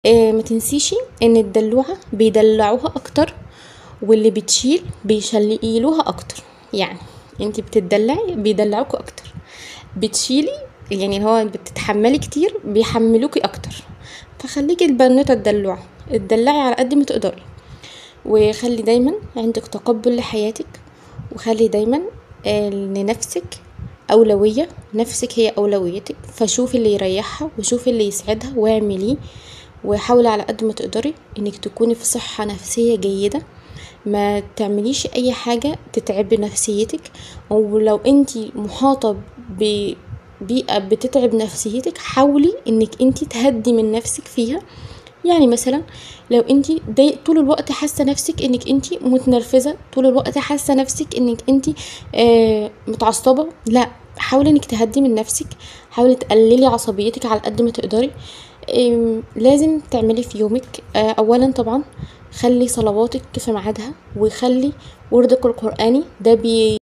ما تنسيشي ان الدلوعة بيدلعوها اكتر، واللي بتشيل بيشيلوها اكتر. يعني انتي بتدلعي بيدلعوكوا اكتر، بتشيلي يعني هو بتتحملي كتير بيحملوكي اكتر. فخليكي البنوتة الدلوعة، اتدلعي على قد ما تقدري، وخلي دايما عندك تقبل لحياتك، وخلي دايما لنفسك أولوية. نفسك هي أولويتك، فشوفي اللي يريحها وشوفي اللي يسعدها واعمليه، وحاولي على قد ما تقدري انك تكوني في صحة نفسية جيدة. ما تعمليش اي حاجة تتعب نفسيتك، او لو انتي محاطة ببيئة بتتعب نفسيتك حاولي انك انتي تهدي من نفسك فيها. يعني مثلا لو انتي طول الوقت حاسه نفسك انك انتي متنرفزه، طول الوقت حاسه نفسك انك انتي متعصبه، لا، حاولي انك تهدي من نفسك، حاولي تقللي عصبيتك على قد ما تقدري. لازم تعملي في يومك اولا طبعا خلي صلواتك في ميعادها، وخلي وردك القرآني ده